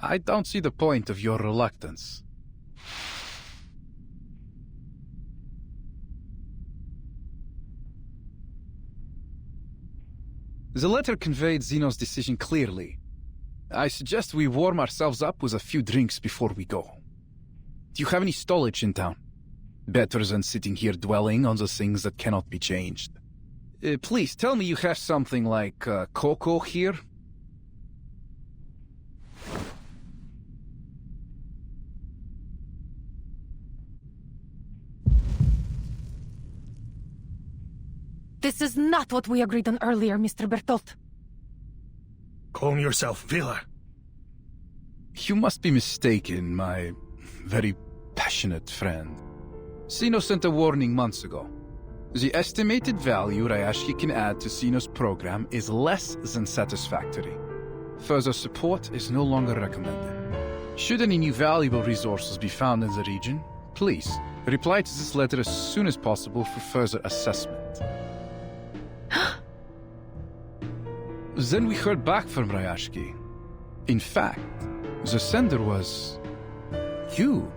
I don't see the point of your reluctance. The letter conveyed Zeno's decision clearly. I suggest we warm ourselves up with a few drinks before we go. Do you have any stowage in town? Better than sitting here dwelling on the things that cannot be changed. Please, tell me you have something like cocoa here? This is not what we agreed on earlier, Mr. Bertolt. Calm yourself, Villa. You must be mistaken, my very passionate friend. Zeno sent a warning months ago. The estimated value Rayashki can add to Zeno's program is less than satisfactory. Further support is no longer recommended. Should any new valuable resources be found in the region, please reply to this letter as soon as possible for further assessment. Then we heard back from Rayashki. In fact, the sender was... you,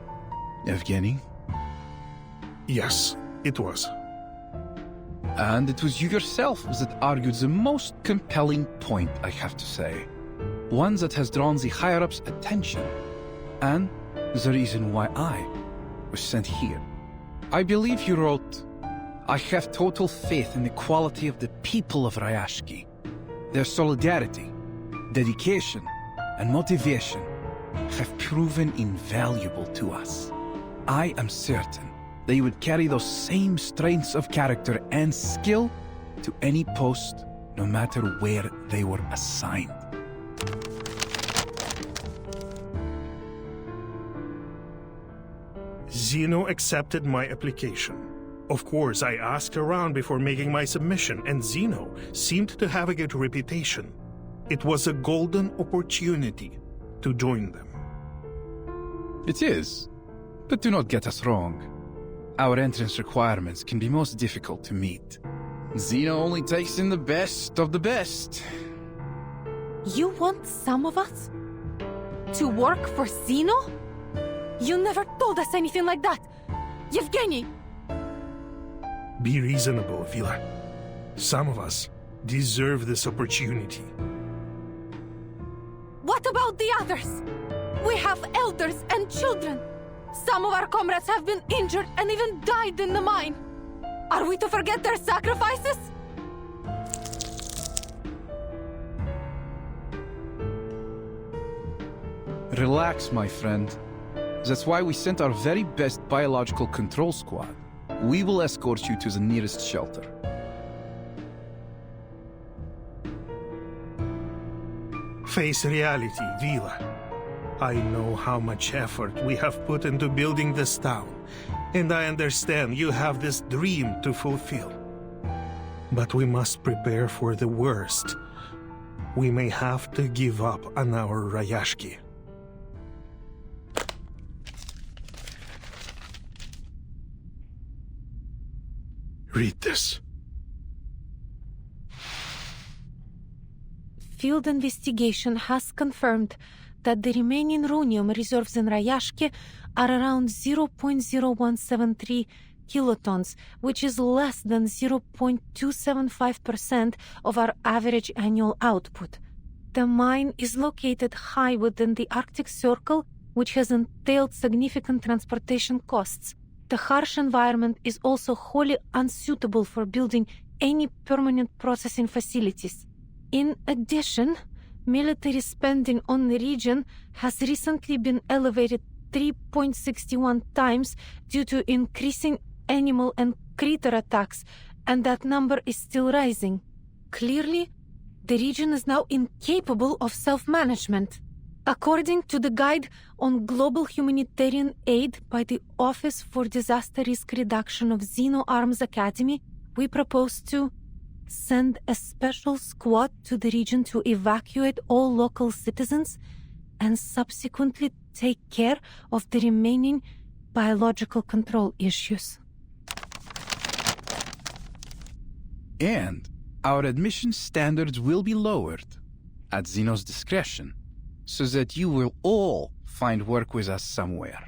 Evgeny. Yes, it was. And it was you yourself that argued the most compelling point, I have to say. One that has drawn the higher-ups' attention. And the reason why I was sent here. I believe you wrote, I have total faith in the quality of the people of Rayashki. Their solidarity, dedication, and motivation have proven invaluable to us. I am certain they would carry those same strengths of character and skill to any post, no matter where they were assigned. Zeno accepted my application. Of course, I asked around before making my submission, and Zeno seemed to have a good reputation. It was a golden opportunity to join them. It is, but do not get us wrong. Our entrance requirements can be most difficult to meet. Zeno only takes in the best of the best. You want some of us to work for Zeno? You never told us anything like that! Yevgeny! Be reasonable, Villa. Some of us deserve this opportunity. What about the others? We have elders and children. Some of our comrades have been injured and even died in the mine. Are we to forget their sacrifices? Relax, my friend. That's why we sent our very best biological control squad. We will escort you to the nearest shelter. Face reality, Villa. I know how much effort we have put into building this town, and I understand you have this dream to fulfill. But we must prepare for the worst. We may have to give up on our Rayashki. Read this. Field investigation has confirmed that the remaining rhenium reserves in Rayashki are around 0.0173 kilotons, which is less than 0.275% of our average annual output. The mine is located high within the Arctic Circle, which has entailed significant transportation costs. The harsh environment is also wholly unsuitable for building any permanent processing facilities. In addition, military spending on the region has recently been elevated 3.61 times due to increasing animal and critter attacks, and that number is still rising. Clearly, the region is now incapable of self-management. According to the Guide on Global Humanitarian Aid by the Office for Disaster Risk Reduction of Zeno Arms Academy, we propose to send a special squad to the region to evacuate all local citizens and subsequently take care of the remaining biological control issues. And Our admission standards will be lowered, at Zeno's discretion, so that you will all find work with us somewhere.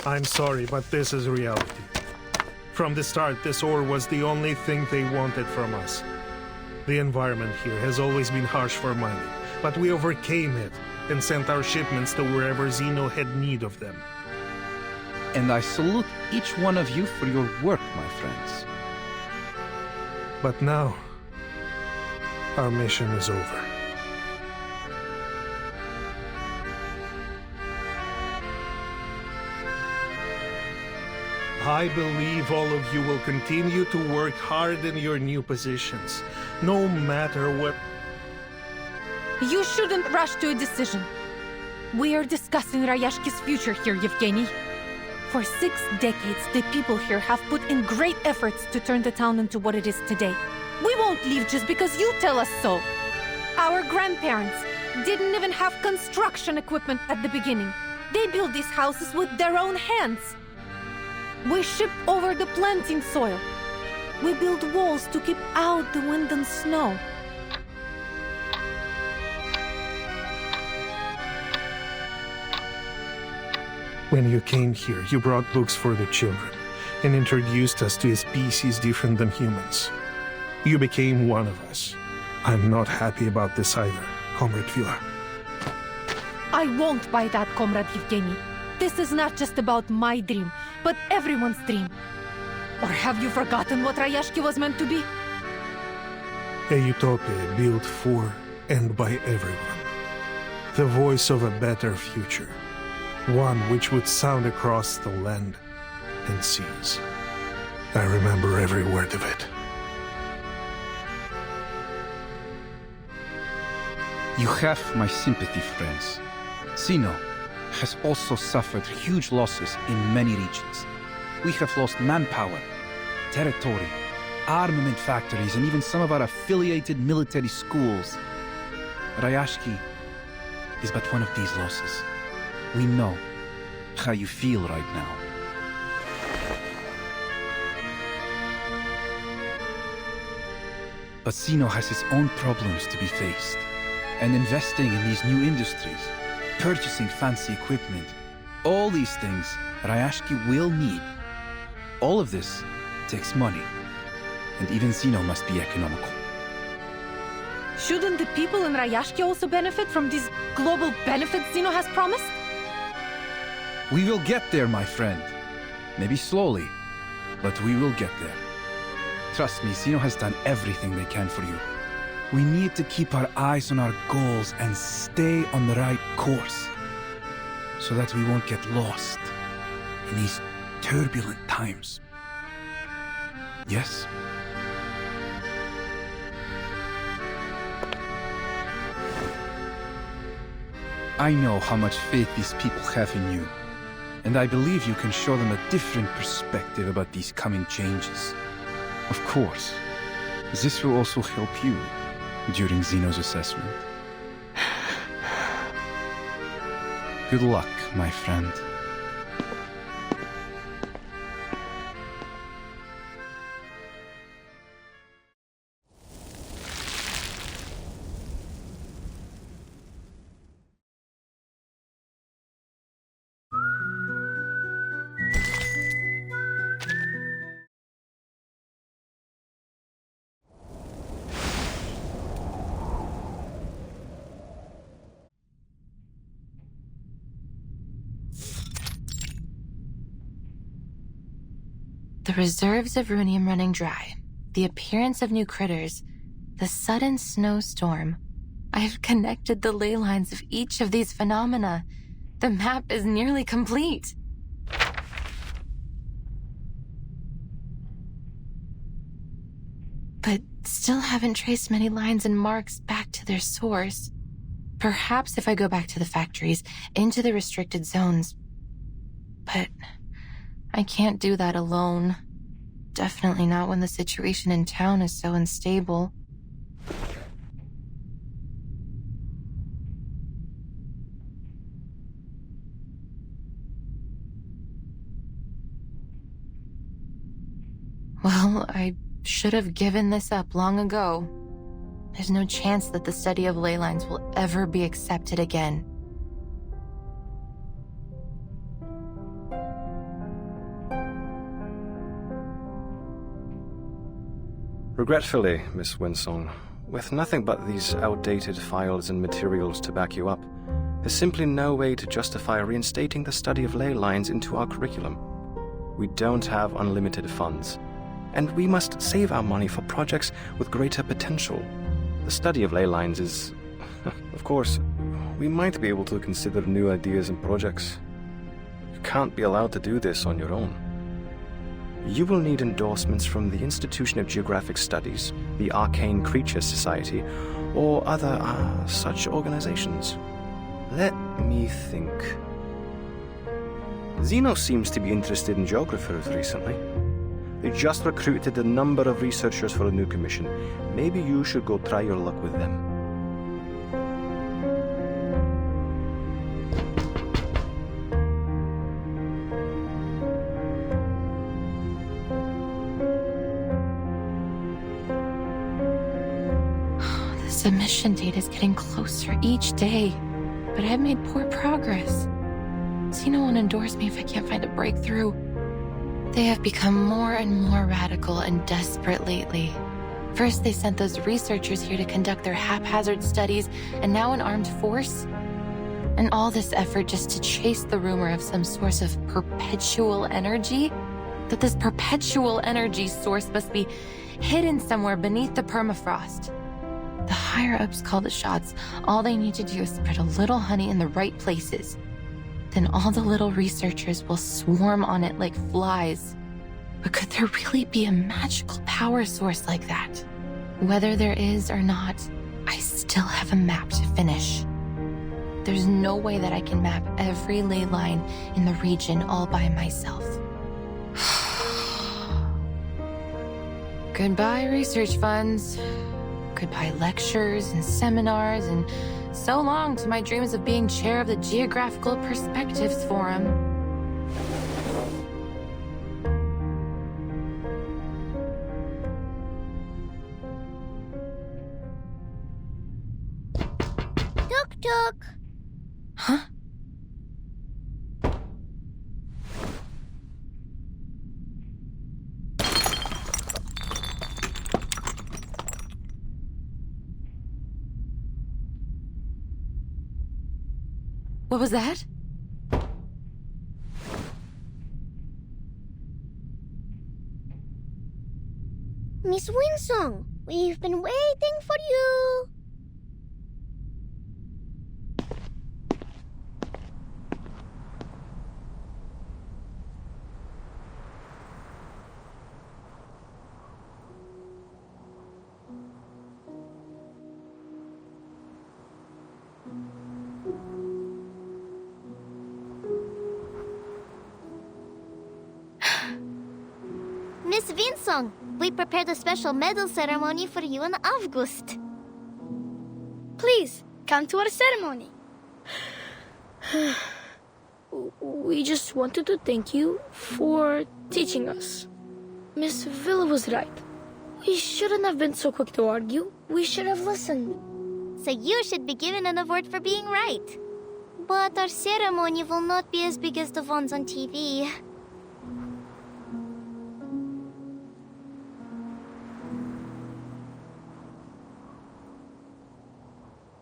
I'm sorry, but this is reality. From the start, this ore was the only thing they wanted from us. The environment here has always been harsh for mining, but we overcame it and sent our shipments to wherever Zeno had need of them. And I salute each one of you for your work, my friends. But now, our mission is over. I believe all of you will continue to work hard in your new positions, no matter what... You shouldn't rush to a decision. We are discussing Rayashki's future here, Yevgeny. For 6 decades, the people here have put in great efforts to turn the town into what it is today. We won't leave just because you tell us so. Our grandparents didn't even have construction equipment at the beginning. They built these houses with their own hands. We ship over the planting soil. We build walls to keep out the wind and snow. When you came here, you brought books for the children and introduced us to a species different than humans. You became one of us. I'm not happy about this either, Comrade Vila. I won't buy that, Comrade Yevgeny. This is not just about my dream, but everyone's dream. Or have you forgotten what Rayashki was meant to be? A utopia built for and by everyone. The voice of a better future. One which would sound across the land and seas. I remember every word of it. You have my sympathy, friends. Zeno has also suffered huge losses in many regions. We have lost manpower, territory, armament factories, and even some of our affiliated military schools. Rayashki is but one of these losses. We know how you feel right now. But Zeno has his own problems to be faced. And investing in these new industries, purchasing fancy equipment, all these things Rayashki will need. All of this takes money. And even Zeno must be economical. Shouldn't the people in Rayashki also benefit from these global benefits Zeno has promised? We will get there, my friend. Maybe slowly, but we will get there. Trust me, Zeno has done everything they can for you. We need to keep our eyes on our goals and stay on the right course, so that we won't get lost in these turbulent times. Yes? I know how much faith these people have in you, and I believe you can show them a different perspective about these coming changes. Of course, this will also help you during Zeno's assessment. Good luck, my friend. The reserves of runium running dry, the appearance of new critters, the sudden snowstorm. I've connected the ley lines of each of these phenomena. The map is nearly complete. But still haven't traced many lines and marks back to their source. Perhaps if I go back to the factories, into the restricted zones. But I can't do that alone. Definitely not when the situation in town is so unstable. Well, I should have given this up long ago. There's no chance that the study of ley lines will ever be accepted again. Regretfully, Miss Winsong, with nothing but these outdated files and materials to back you up, there's simply no way to justify reinstating the study of ley lines into our curriculum. We don't have unlimited funds, and we must save our money for projects with greater potential. The study of ley lines is... Of course, we might be able to consider new ideas and projects. You can't be allowed to do this on your own. You will need endorsements from the Institution of Geographic Studies, the Arcane Creatures Society, or other such organizations. Let me think. Xeno seems to be interested in geographers recently. They just recruited a number of researchers for a new commission. Maybe you should go try your luck with them. The submission date is getting closer each day, but I've made poor progress. Xeno won't endorse me if I can't find a breakthrough. They have become more and more radical and desperate lately. First, they sent those researchers here to conduct their haphazard studies, and now an armed force? And all this effort just to chase the rumor of some source of perpetual energy? That this perpetual energy source must be hidden somewhere beneath the permafrost. The higher-ups call the shots. All they need to do is spread a little honey in the right places. Then all the little researchers will swarm on it like flies. But could there really be a magical power source like that? Whether there is or not, I still have a map to finish. There's no way that I can map every ley line in the region all by myself. Goodbye, research funds. Goodbye, lectures and seminars, and so long to my dreams of being chair of the Geographical Perspectives Forum. Tuk-tuk! Huh? What was that? Miss Winsong, we've been waiting for you! Miss Winsong, we prepared a special medal ceremony for you in August. Please, come to our ceremony. We just wanted to thank you for teaching us. Miss Villa was right. We shouldn't have been so quick to argue. We should have listened. So you should be given an award for being right. But our ceremony will not be as big as the ones on TV.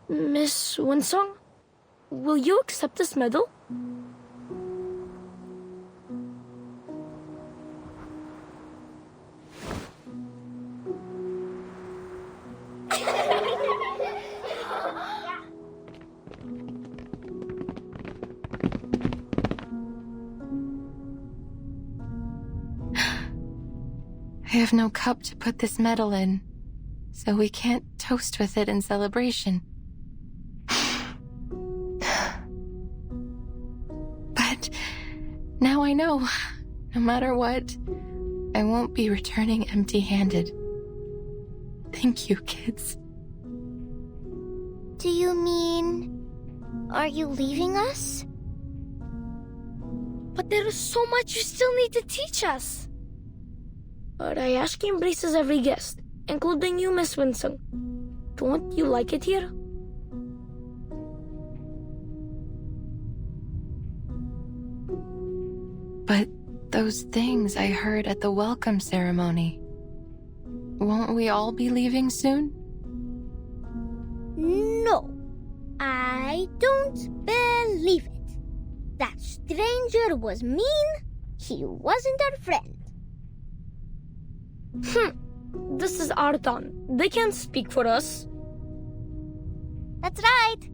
Miss Winsong, will you accept this medal? I have no cup to put this medal in, so we can't toast with it in celebration. But now I know, no matter what, I won't be returning empty-handed. Thank you, kids. Do you mean... are you leaving us? But there is so much you still need to teach us. Rayashki embraces every guest, including you, Miss Winston. Don't you like it here? But those things I heard at the welcome ceremony. Won't we all be leaving soon? No, I don't believe it. That stranger was mean. He wasn't our friend. This is our town. They can't speak for us. That's right.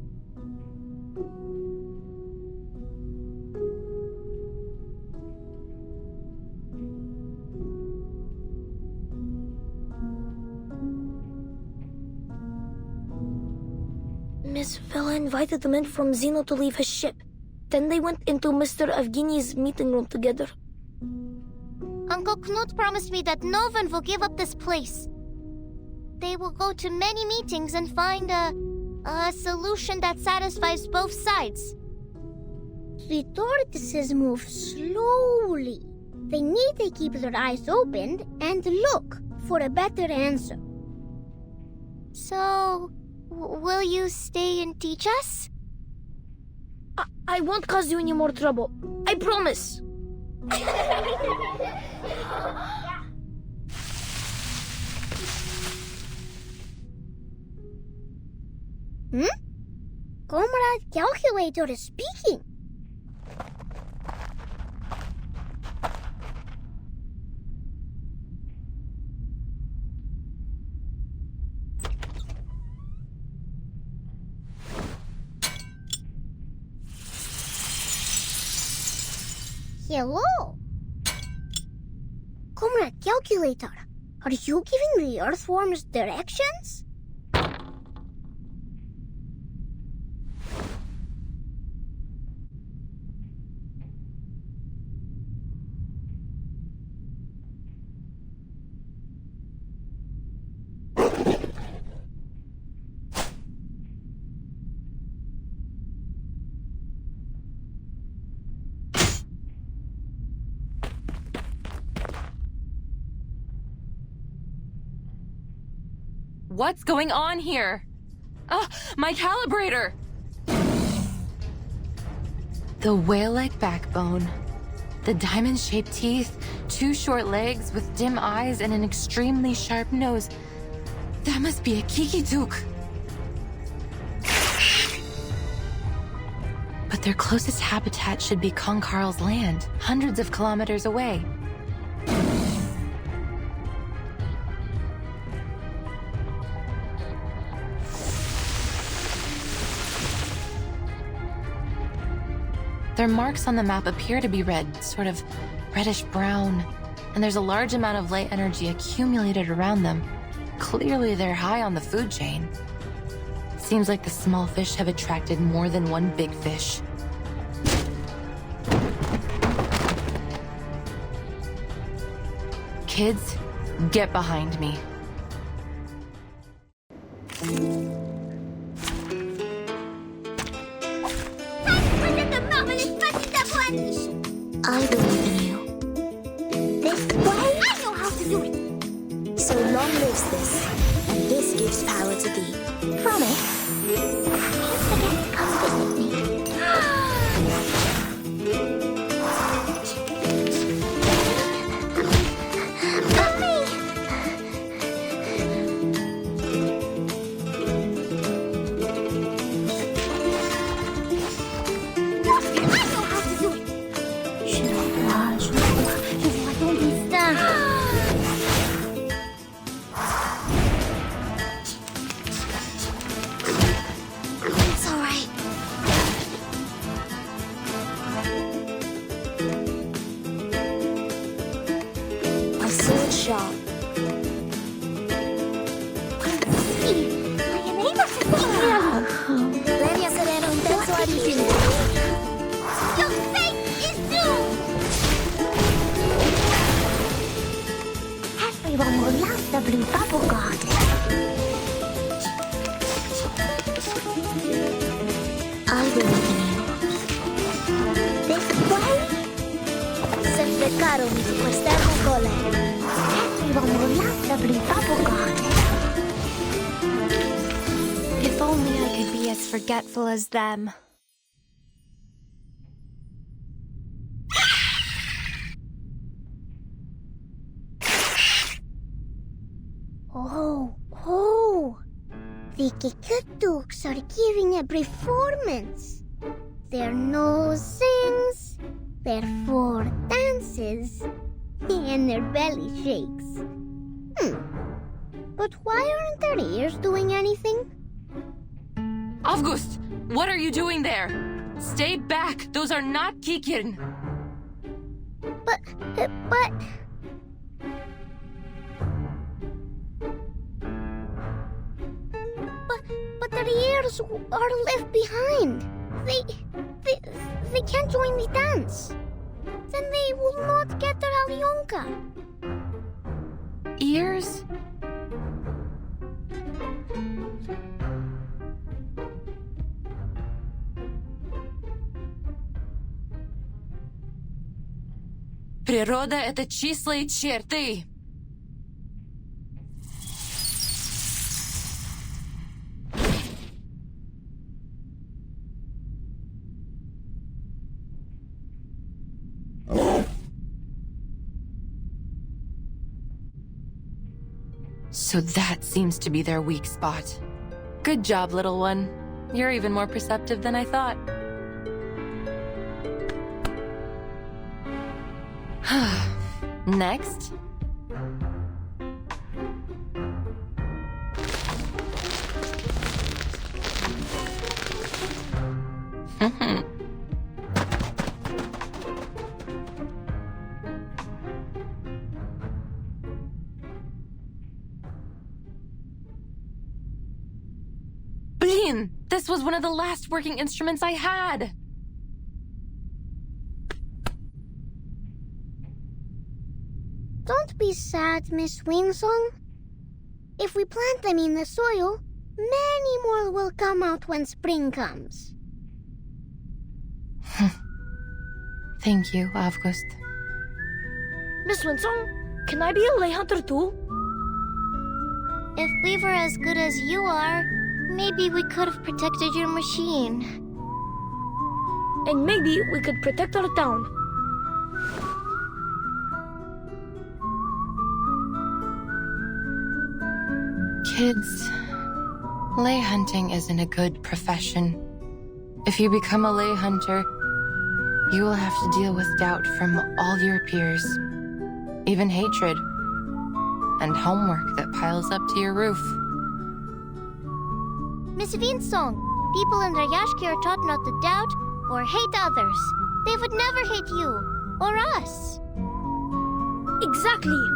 Miss Villa invited the men from Zeno to leave his ship. Then they went into Mr. Evgeny's meeting room together. Uncle Knut promised me that no one will give up this place. They will go to many meetings and find a solution that satisfies both sides. The tortoises move slowly. They need to keep their eyes open and look for a better answer. So, will you stay and teach us? I won't cause you any more trouble. I promise. Comrade Calculator is speaking. Hello. Comrade Calculator, are you giving the earthworms directions? What's going on here? My calibrator! The whale-like backbone. The diamond-shaped teeth, 2 short legs with dim eyes and an extremely sharp nose. That must be a Kikituk. But their closest habitat should be Konkarl's land, hundreds of kilometers away. Their marks on the map appear to be red, sort of reddish-brown, and there's a large amount of light energy accumulated around them. Clearly they're high on the food chain. Seems like the small fish have attracted more than one big fish. Kids, get behind me. I believe in you. This way? I know how to do it. So long lives this, and this gives power to thee. Promise? Don't forget to come visit me. Everyone will love the blue bubble garden. I believe in you. This way? Sempre caro mi superstar con cole. as forgetful as them. Oh! The Kikutuks are giving a performance. Their nose sings, their four dances, and their belly shakes. But why aren't their ears doing anything? August, what are you doing there? Stay back. Those are not Kikin. But... But their ears are left behind. They can't join the dance. Then they will not get their Alyonka. Ears? Природа — это числа и черты. So that seems to be their weak spot. Good job, little one. You're even more perceptive than I thought. Next. Blin! This was one of the last working instruments I had! Don't be sad, Miss Winsong. If we plant them in the soil, many more will come out when spring comes. Thank you, August. Miss Winsong, can I be a lay hunter too? If we were as good as you are, maybe we could have protected your machine. And maybe we could protect our town. Kids, lay hunting isn't a good profession. If you become a lay hunter, you will have to deal with doubt from all your peers, even hatred, and homework that piles up to your roof. Miss Winsong, people in Rayashki are taught not to doubt or hate others. They would never hate you or us. Exactly.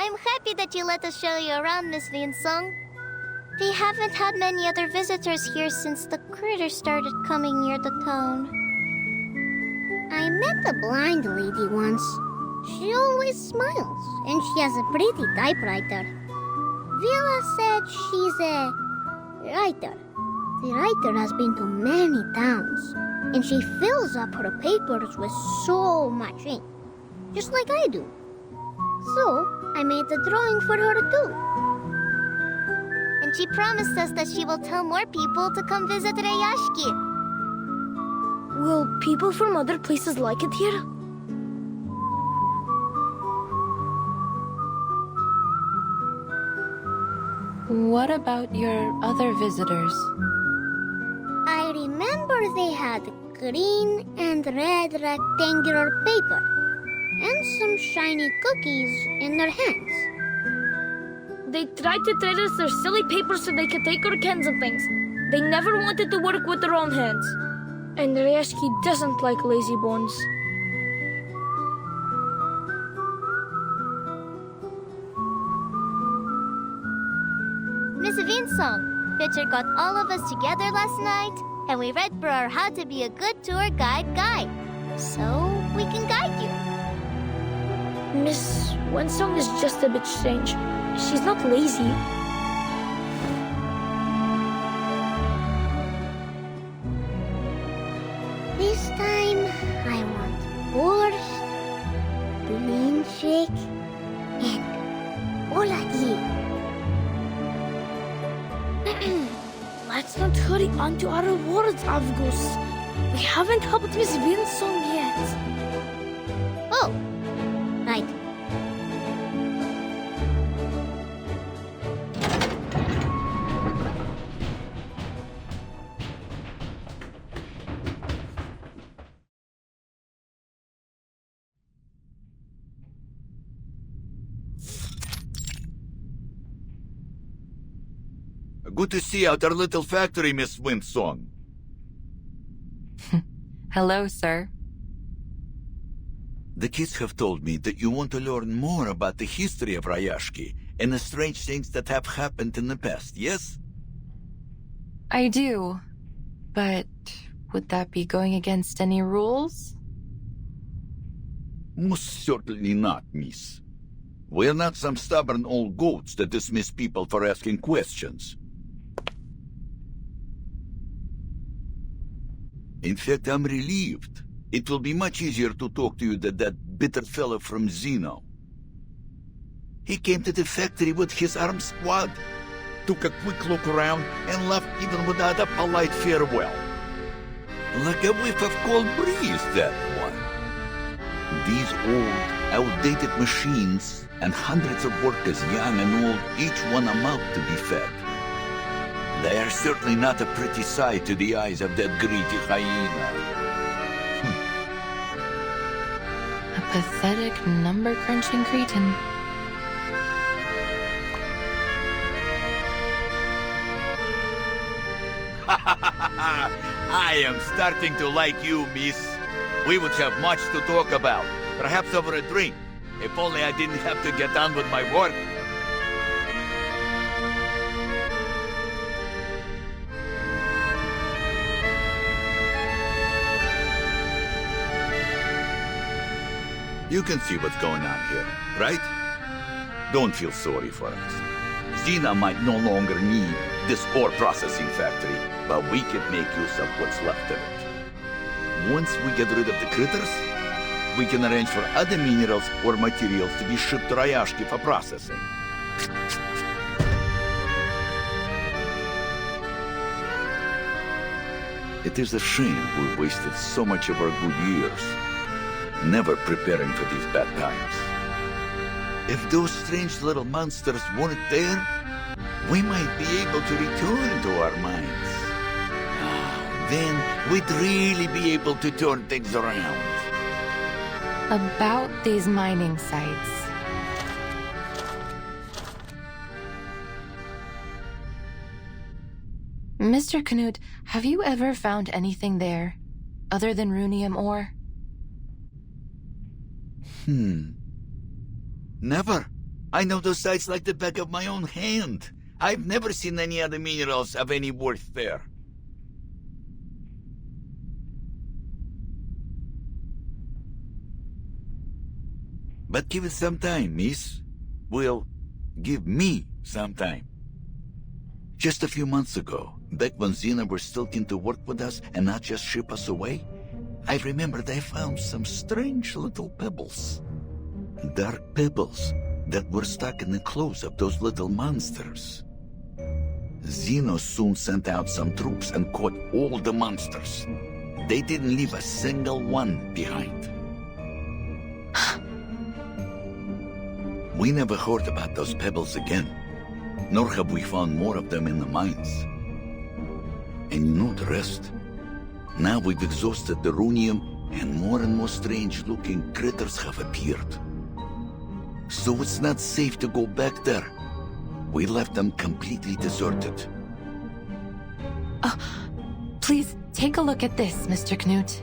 I'm happy that you let us show you around, Miss Winsong. We haven't had many other visitors here since the critters started coming near the town. I met a blind lady once. She always smiles, and she has a pretty typewriter. Vila said she's a writer. The writer has been to many towns, and she fills up her papers with so much ink, just like I do. So, I made a drawing for her too. And she promised us that she will tell more people to come visit Rayashki. Will people from other places like it here? What about your other visitors? I remember they had green and red rectangular paper and some shiny cookies in their hands. They tried to trade us their silly papers so they could take our cans and things. They never wanted to work with their own hands. And Rayashki doesn't like lazy bones. Miss Vinsong, Pitcher got all of us together last night, and we read for our How to Be a Good Tour Guide. So we can guide you. Miss Wensong is just a bit strange. She's not lazy. This time, I want borscht, blynchik, and olagi. Let's not hurry on to our rewards, Avgus. We haven't helped Miss Vinsong yet. Oh, right. Good to see you at our little factory, Miss Winsong. Hello, sir. The kids have told me that you want to learn more about the history of Rayashki and the strange things that have happened in the past, yes? I do. But would that be going against any rules? Most certainly not, miss. We're not some stubborn old goats that dismiss people for asking questions. In fact, I'm relieved. It will be much easier to talk to you than that bitter fellow from Zeno. He came to the factory with his armed squad, took a quick look around, and left even without a polite farewell. Like a whiff of cold breeze, that one. These old, outdated machines, and hundreds of workers, young and old, each one a mouth to be fed. They are certainly not a pretty sight to the eyes of that greedy hyena. A pathetic, number-crunching cretin. I am starting to like you, miss. We would have much to talk about, perhaps over a drink. If only I didn't have to get on with my work. You can see what's going on here, right? Don't feel sorry for us. Xena might no longer need this ore processing factory, but we could make use of what's left of it. Once we get rid of the critters, we can arrange for other minerals or materials to be shipped to Rayashki for processing. It is a shame we wasted so much of our good years, never preparing for these bad times. If those strange little monsters weren't there, we might be able to return to our mines. Then we'd really be able to turn things around. About these mining sites. Mr. Knut, have you ever found anything there, other than runium ore? Never. I know those sites like the back of my own hand. I've never seen any other minerals of any worth there. But give it some time, miss. Well, give me some time. Just a few months ago, back when Xena were still keen to work with us and not just ship us away, I remember they found some strange little pebbles. Dark pebbles that were stuck in the clothes of those little monsters. Zeno soon sent out some troops and caught all the monsters. They didn't leave a single one behind. We never heard about those pebbles again, nor have we found more of them in the mines. And you know the rest. Now we've exhausted the runium, and more strange-looking critters have appeared. So it's not safe to go back there. We left them completely deserted. Please, take a look at this, Mr. Knut.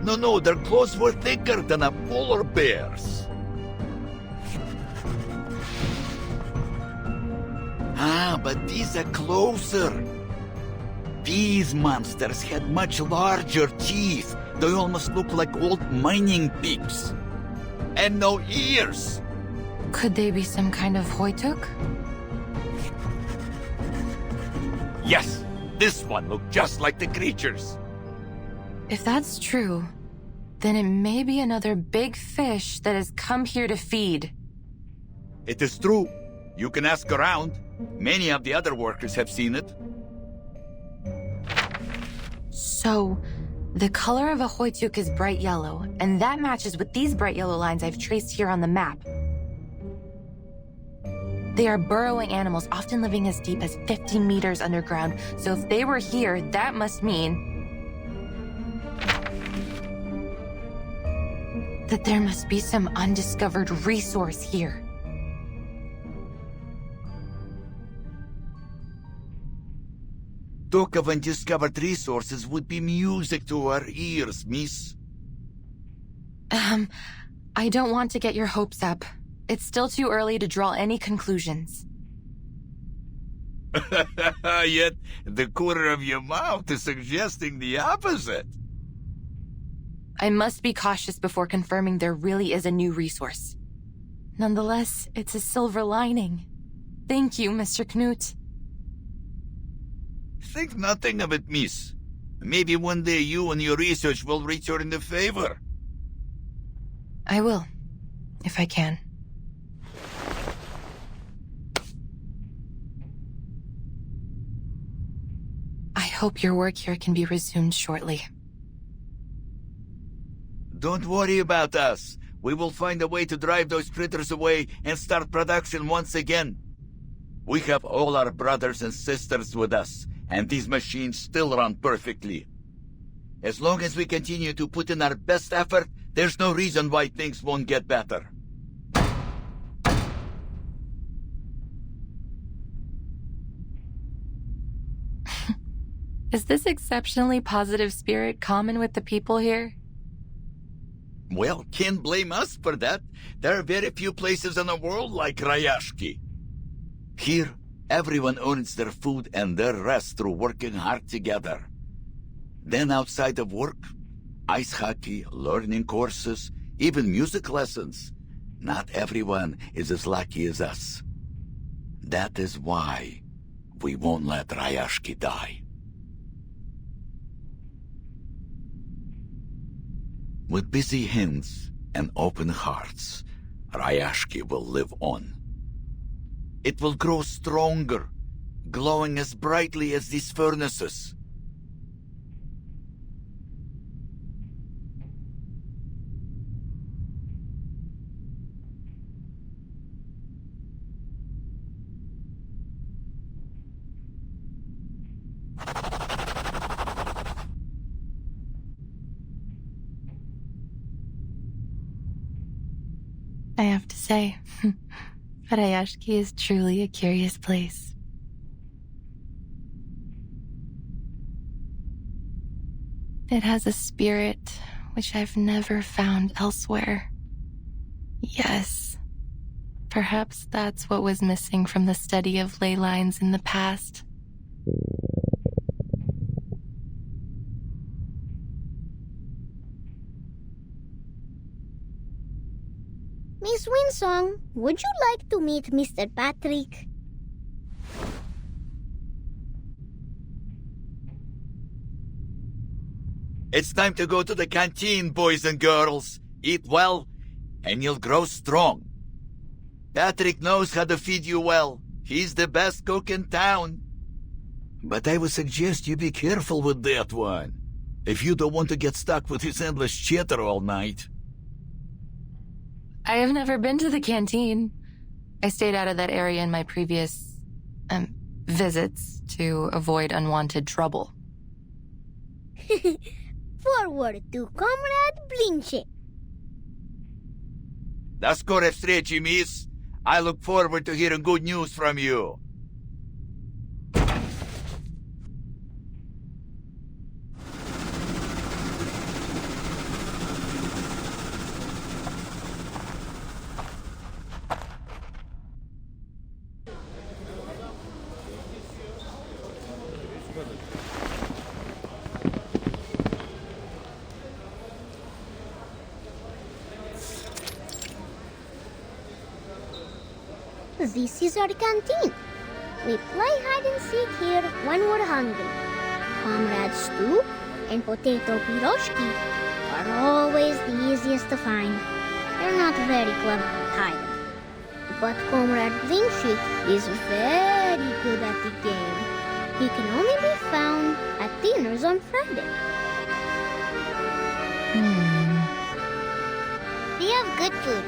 No, their clothes were thicker than a polar bear's. But these are closer. These monsters had much larger teeth. They almost look like old mining pigs. And no ears. Could they be some kind of Hoytuk? Yes, this one looked just like the creatures. If that's true, then it may be another big fish that has come here to feed. It is true. You can ask around. Many of the other workers have seen it. So, the color of a Hoytuk is bright yellow, and that matches with these bright yellow lines I've traced here on the map. They are burrowing animals, often living as deep as 50 meters underground, so if they were here, that must mean that there must be some undiscovered resource here. Talk of undiscovered resources would be music to our ears, miss. I don't want to get your hopes up. It's still too early to draw any conclusions. Yet, the corner of your mouth is suggesting the opposite. I must be cautious before confirming there really is a new resource. Nonetheless, it's a silver lining. Thank you, Mr. Knut. Think nothing of it, miss. Maybe one day you and your research will return the favor. I will, if I can. I hope your work here can be resumed shortly. Don't worry about us. We will find a way to drive those critters away and start production once again. We have all our brothers and sisters with us, and these machines still run perfectly. As long as we continue to put in our best effort, there's no reason why things won't get better. Is this exceptionally positive spirit common with the people here? Well, can't blame us for that. There are very few places in the world like Rayashki. Here, everyone earns their food and their rest through working hard together. Then outside of work, ice hockey, learning courses, even music lessons. Not everyone is as lucky as us. That is why we won't let Rayashki die. With busy hands and open hearts, Rayashki will live on. It will grow stronger, glowing as brightly as these furnaces. I have to say, Rayashki is truly a curious place. It has a spirit which I've never found elsewhere. Yes, perhaps that's what was missing from the study of ley lines in the past. Miss Winsong, would you like to meet Mr. Patrick? It's time to go to the canteen, boys and girls. Eat well, and you'll grow strong. Patrick knows how to feed you well. He's the best cook in town. But I would suggest you be careful with that one, if you don't want to get stuck with his endless chatter all night. I have never been to the canteen. I stayed out of that area in my previous, visits to avoid unwanted trouble. Forward to Comrade Blinche. До скорой встречи, мисс. I look forward to hearing good news from you. This is our canteen. We play hide and seek here when we're hungry. Comrade stew and potato piroshki are always the easiest to find. They're not very clever at hiding. But Comrade Blinksheet is very good at the game. He can only be found at dinners on Friday. We have good food,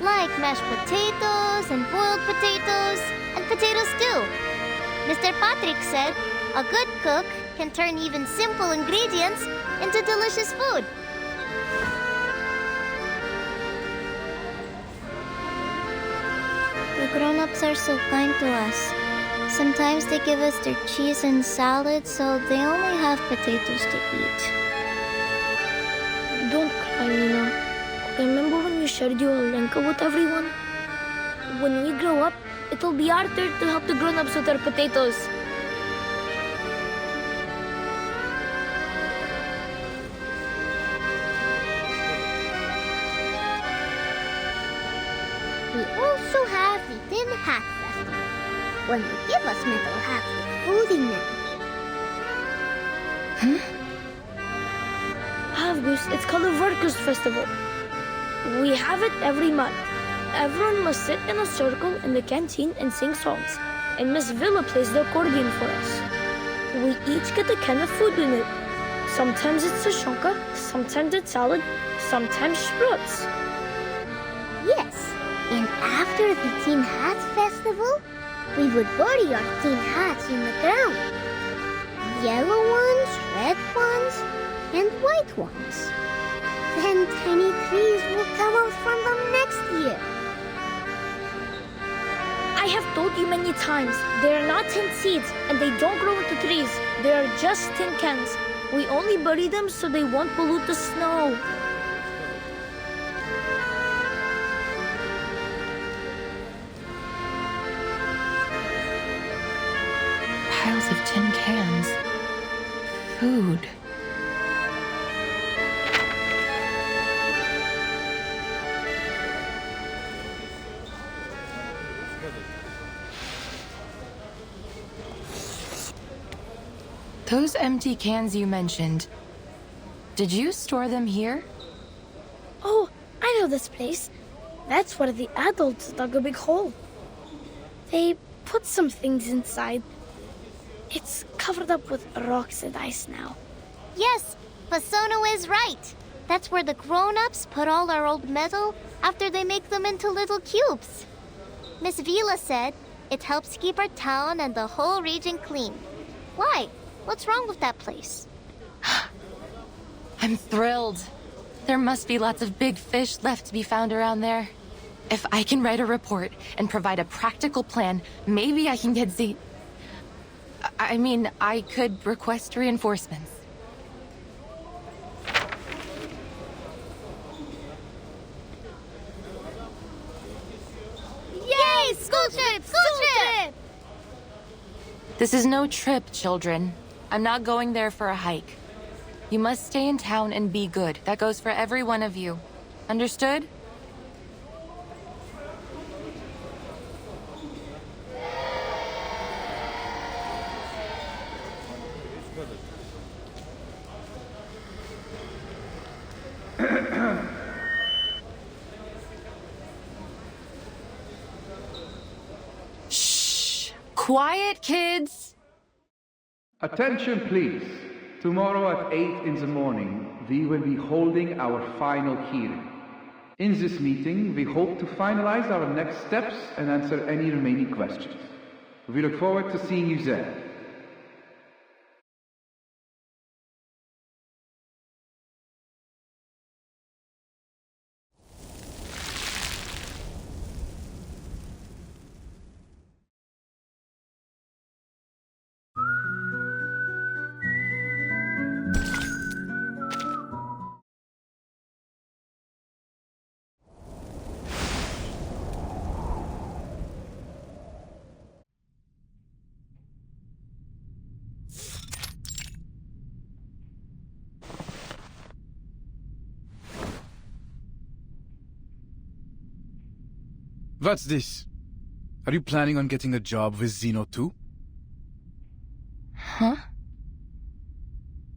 like mashed potatoes and boiled potatoes and potato stew. Mr. Patrick said a good cook can turn even simple ingredients into delicious food. The grown-ups are so kind to us. Sometimes they give us their cheese and salad, so they only have potatoes to eat. Don't cry, Nina. Remember when you shared your Lenka with everyone? When we grow up, it'll be our turn to help the grown-ups with their potatoes. We also have the Tin Hat Festival, when they give us metal hats with food in them. Havgus, it's called a Workers' Festival. We have it every month. Everyone must sit in a circle in the canteen and sing songs, and Miss Villa plays the accordion for us. We each get a can of food in it. Sometimes it's a shonka, sometimes it's salad, sometimes sprouts. Yes, and after the Tin Hat Festival, we would bury our tin hats in the ground. Yellow ones, red ones, and white ones. Then tiny trees will come out from them next year. I have told you many times, they are not tin seeds and they don't grow into trees. They are just tin cans. We only bury them so they won't pollute the snow. Piles of tin cans. Food. Those empty cans you mentioned, did you store them here? Oh, I know this place. That's where the adults dug a big hole. They put some things inside. It's covered up with rocks and ice now. Yes, Pasono is right. That's where the grown-ups put all our old metal after they make them into little cubes. Miss Vila said it helps keep our town and the whole region clean. Why? What's wrong with that place? I'm thrilled. There must be lots of big fish left to be found around there. If I can write a report and provide a practical plan, maybe I can get I could request reinforcements. Yay! School trip! School trip! This is no trip, children. I'm not going there for a hike. You must stay in town and be good. That goes for every one of you. Understood? Shh! Quiet, kids! Attention, please. Tomorrow at 8 in the morning, we will be holding our final hearing. In this meeting, we hope to finalize our next steps and answer any remaining questions. We look forward to seeing you there. What's this? Are you planning on getting a job with Xeno too? Huh?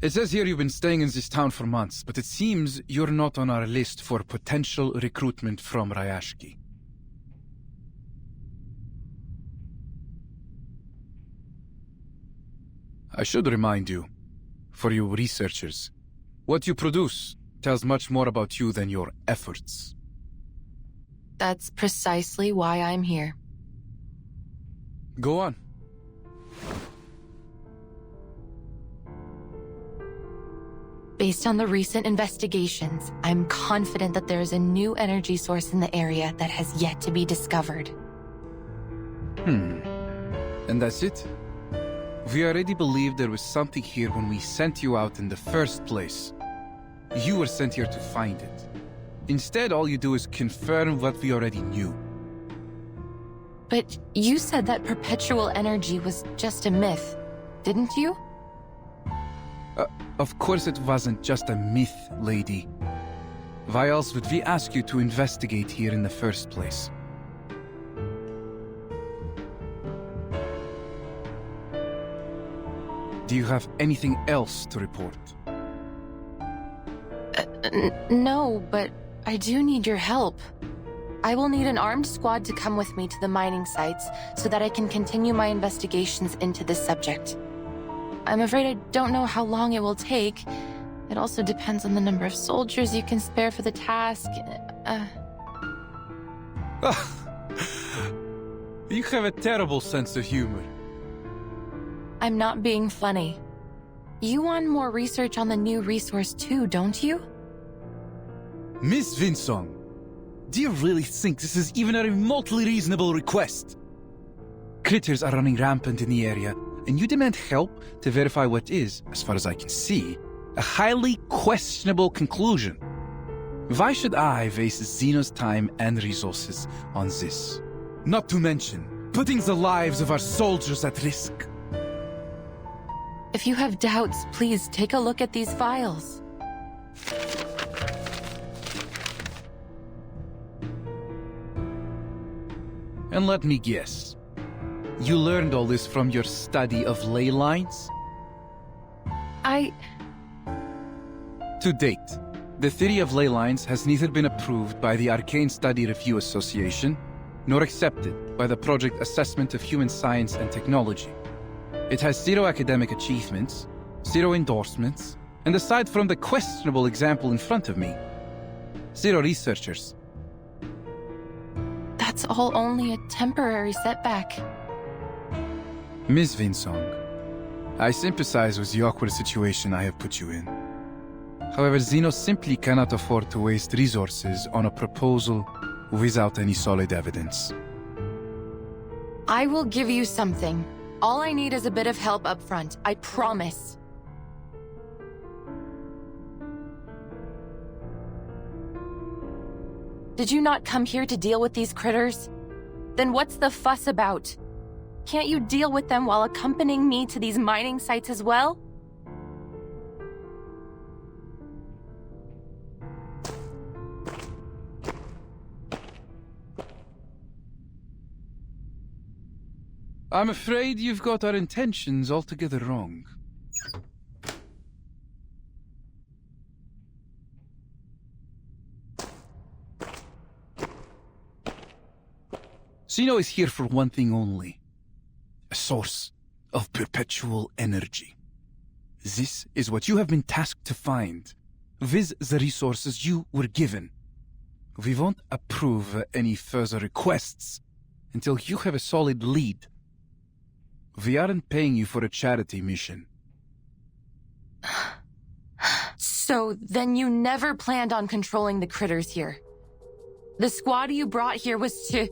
It says here you've been staying in this town for months, but it seems you're not on our list for potential recruitment from Rayashki. I should remind you, for you researchers, what you produce tells much more about you than your efforts. That's precisely why I'm here. Go on. Based on the recent investigations, I'm confident that there is a new energy source in the area that has yet to be discovered. And that's it? We already believed there was something here when we sent you out in the first place. You were sent here to find it. Instead, all you do is confirm what we already knew. But you said that perpetual energy was just a myth, didn't you? Of course it wasn't just a myth, lady. Why else would we ask you to investigate here in the first place? Do you have anything else to report? No, but I do need your help. I will need an armed squad to come with me to the mining sites so that I can continue my investigations into this subject. I'm afraid I don't know how long it will take. It also depends on the number of soldiers you can spare for the task. You have a terrible sense of humor. I'm not being funny. You want more research on the new resource too, don't you? Miss Vinsong, do you really think this is even a remotely reasonable request? Critters are running rampant in the area, and you demand help to verify what is, as far as I can see, a highly questionable conclusion. Why should I waste Xeno's time and resources on this? Not to mention, putting the lives of our soldiers at risk. If you have doubts, please take a look at these files. And let me guess. You learned all this from your study of ley lines? To date, the theory of ley lines has neither been approved by the Arcane Study Review Association, nor accepted by the Project Assessment of Human Science and Technology. It has 0 academic achievements, 0 endorsements, and aside from the questionable example in front of me, 0 researchers. That's all only a temporary setback. Ms. Vinsong, I sympathize with the awkward situation I have put you in. However, Xeno simply cannot afford to waste resources on a proposal without any solid evidence. I will give you something. All I need is a bit of help up front, I promise. Did you not come here to deal with these critters? Then what's the fuss about? Can't you deal with them while accompanying me to these mining sites as well? I'm afraid you've got our intentions altogether wrong. Xeno is here for one thing only. A source of perpetual energy. This is what you have been tasked to find, with the resources you were given. We won't approve any further requests until you have a solid lead. We aren't paying you for a charity mission. So then you never planned on controlling the critters here? The squad you brought here was to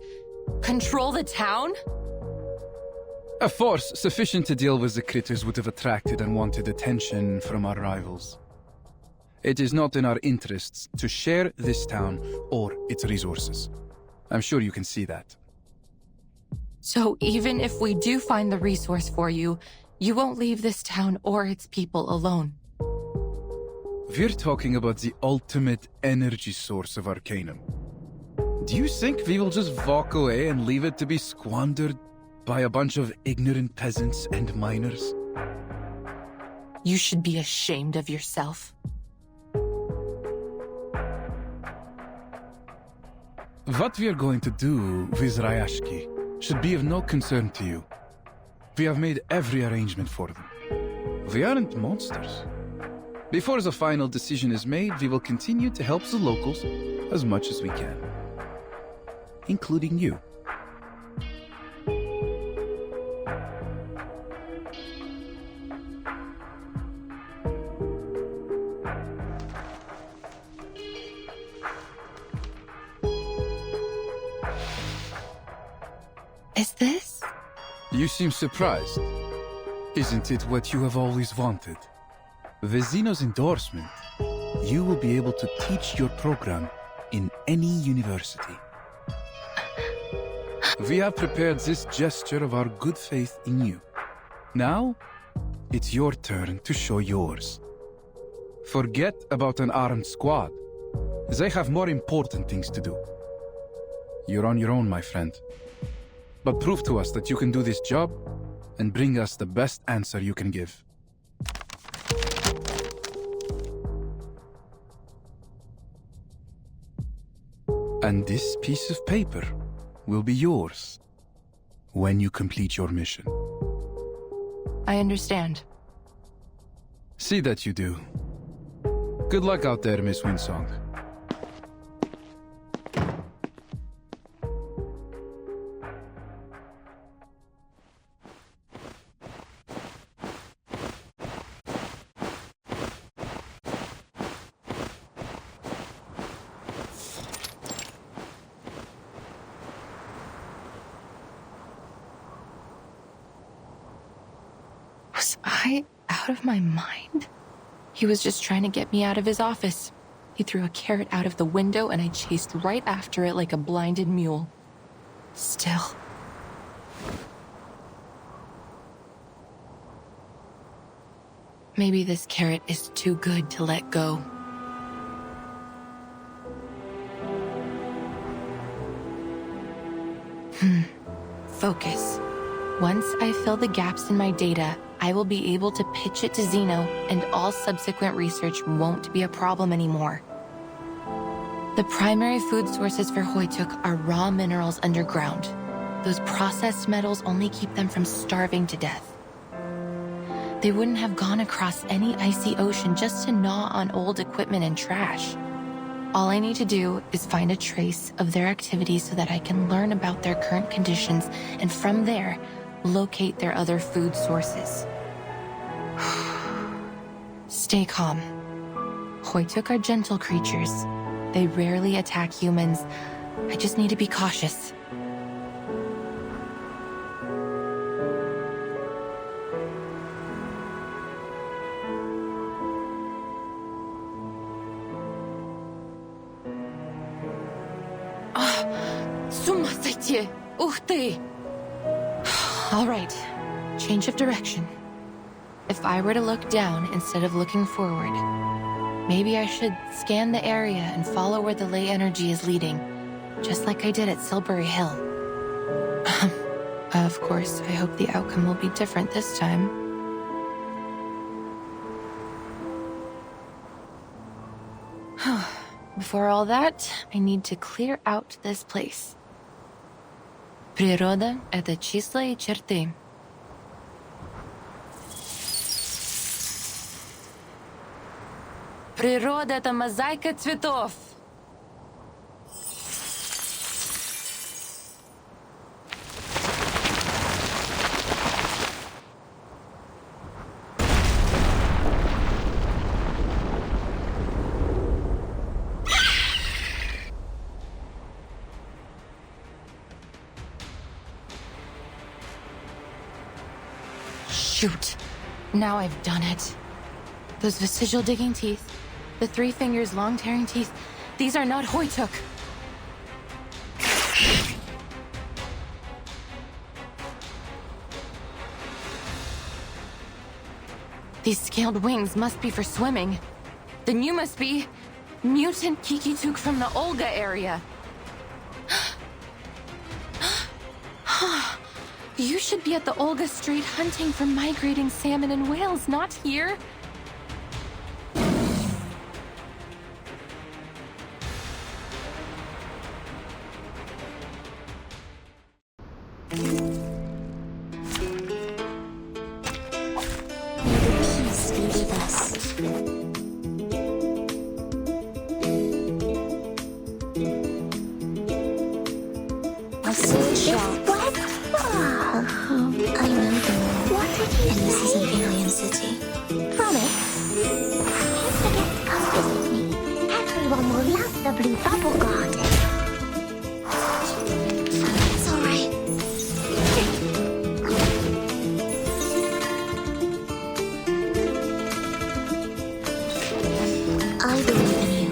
control the town? A force sufficient to deal with the critters would have attracted unwanted attention from our rivals. It is not in our interests to share this town or its resources. I'm sure you can see that. So even if we do find the resource for you, you won't leave this town or its people alone. We're talking about the ultimate energy source of Arcanum. Do you think we will just walk away and leave it to be squandered by a bunch of ignorant peasants and miners? You should be ashamed of yourself. What we are going to do with Rayashki should be of no concern to you. We have made every arrangement for them. We aren't monsters. Before the final decision is made, we will continue to help the locals as much as we can. Including you. Is this? You seem surprised. Isn't it what you have always wanted? With Zeno's endorsement, you will be able to teach your program in any university. We have prepared this gesture of our good faith in you. Now, it's your turn to show yours. Forget about an armed squad. They have more important things to do. You're on your own, my friend. But prove to us that you can do this job and bring us the best answer you can give. And this piece of paper will be yours when you complete your mission. I understand. See that you do. Good luck out there, Miss Winsong. Was I out of my mind? He was just trying to get me out of his office. He threw a carrot out of the window and I chased right after it like a blinded mule. Still. Maybe this carrot is too good to let go. Focus. Once I fill the gaps in my data, I will be able to pitch it to Zeno, and all subsequent research won't be a problem anymore. The primary food sources for Hoytuk are raw minerals underground. Those processed metals only keep them from starving to death. They wouldn't have gone across any icy ocean just to gnaw on old equipment and trash. All I need to do is find a trace of their activities so that I can learn about their current conditions, and from there, locate their other food sources. Stay calm. Hoytuk are gentle creatures. They rarely attack humans. I just need to be cautious. С ума сойти! Ух ты! All right, change of direction. If I were to look down instead of looking forward, maybe I should scan the area and follow where the ley energy is leading, just like I did at Silbury Hill. Of course, I hope the outcome will be different this time. Before all that, I need to clear out this place. Природа — это числа и черты. Природа — это мозаика цветов. Shoot. Now I've done it. Those vestigial digging teeth, the 3 fingers long tearing teeth, these are not Hoytuk. These scaled wings must be for swimming. Then you must be mutant Kikituk from the Olga area. You should be at the Olga Strait hunting for migrating salmon and whales, not here. Peace be with us. A sword shop. What? I know them. What did you And this is an alien city. Promise? Don't forget to come visit me. Everyone will love the blue bubble garden. It's all right. I believe in you.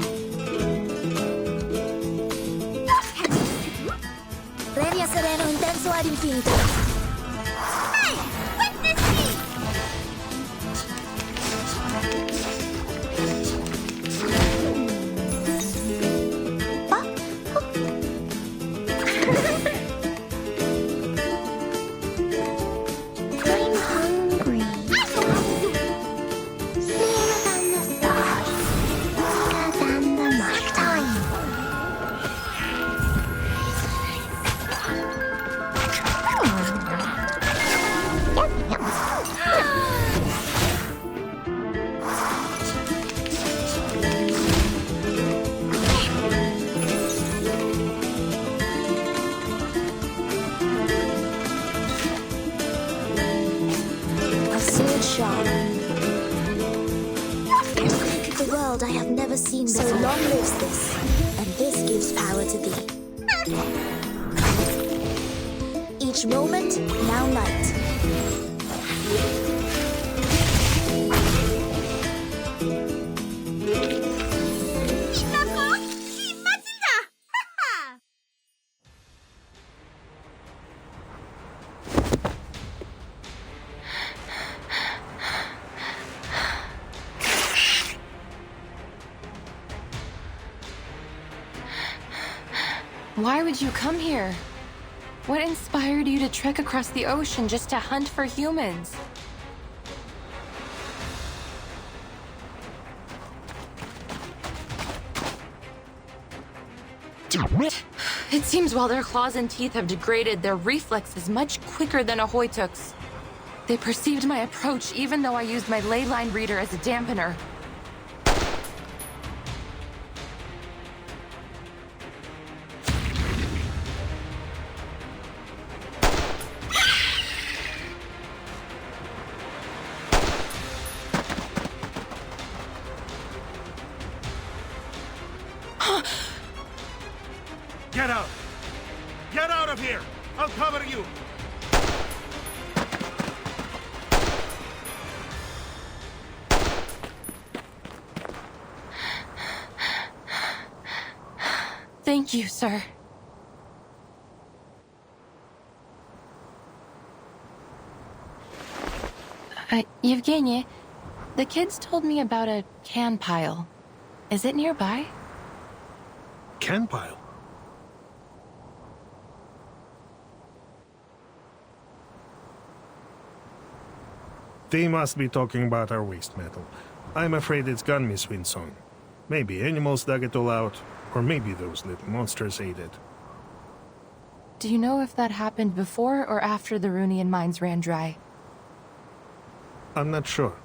Previ a sereno intenso ad infinito. Hey! Witness me! I'm hungry. Smaller than the stars. Bigger than the nighttime. A sword shop. The world I have never seen before. So long lives this, and this gives power to thee. Each moment, now light. Why would you come here? What inspired you to trek across the ocean just to hunt for humans? It seems while their claws and teeth have degraded, their reflex is much quicker than a Hoytuk's. They perceived my approach even though I used my ley line reader as a dampener. Get out! Get out of here! I'll cover you! Thank you, sir. Yevgeny, the kids told me about a can pile. Is it nearby? Can pile? They must be talking about our waste metal. I'm afraid it's gone, Miss Winson. Maybe animals dug it all out, or maybe those little monsters ate it. Do you know if that happened before or after the Runian mines ran dry? I'm not sure.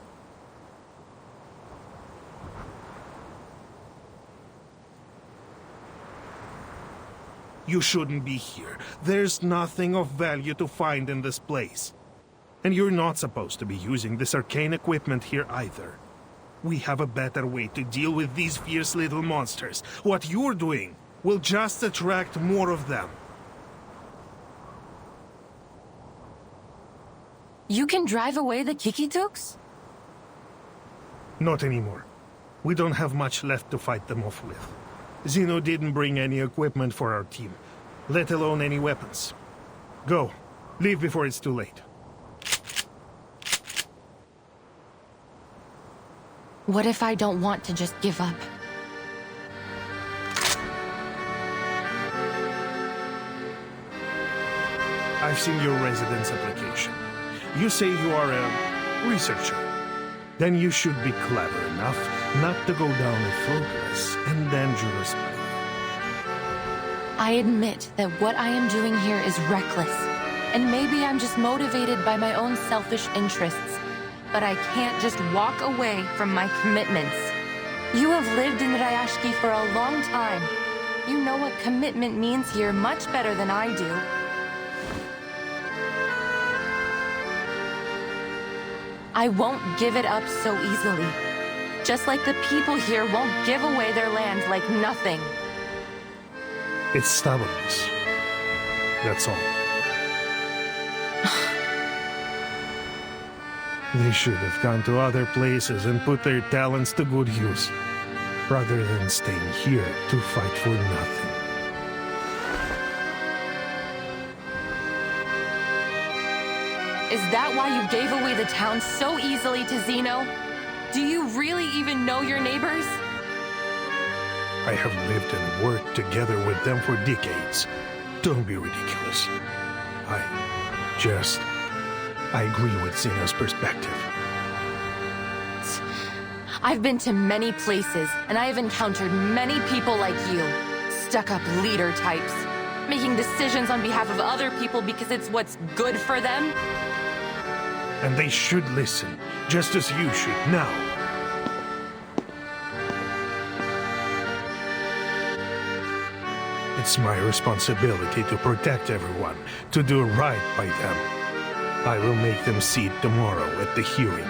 You shouldn't be here. There's nothing of value to find in this place. And you're not supposed to be using this arcane equipment here either. We have a better way to deal with these fierce little monsters. What you're doing will just attract more of them. You can drive away the Kikituks? Not anymore. We don't have much left to fight them off with. Zeno didn't bring any equipment for our team, let alone any weapons. Go. Leave before it's too late. What if I don't want to just give up? I I've seen your residence application. You say you are a researcher. Then you should be clever enough not to go down a fruitless and dangerous path. I admit that what I am doing here is reckless, and maybe I'm just motivated by my own selfish interests, but I can't just walk away from my commitments. You have lived in Rayashki for a long time. You know what commitment means here much better than I do. I won't give it up so easily. Just like the people here won't give away their land like nothing. It's stubbornness. That's all. They should have gone to other places and put their talents to good use, rather than staying here to fight for nothing. Is that why you gave away the town so easily to Zeno? Do you really even know your neighbors? I have lived and worked together with them for decades. Don't be ridiculous. I agree with Zeno's perspective. I've been to many places, and I have encountered many people like you. Stuck-up leader types. Making decisions on behalf of other people because it's what's good for them. And they should listen, just as you should now. It's my responsibility to protect everyone, to do right by them. I will make them see it tomorrow at the hearing.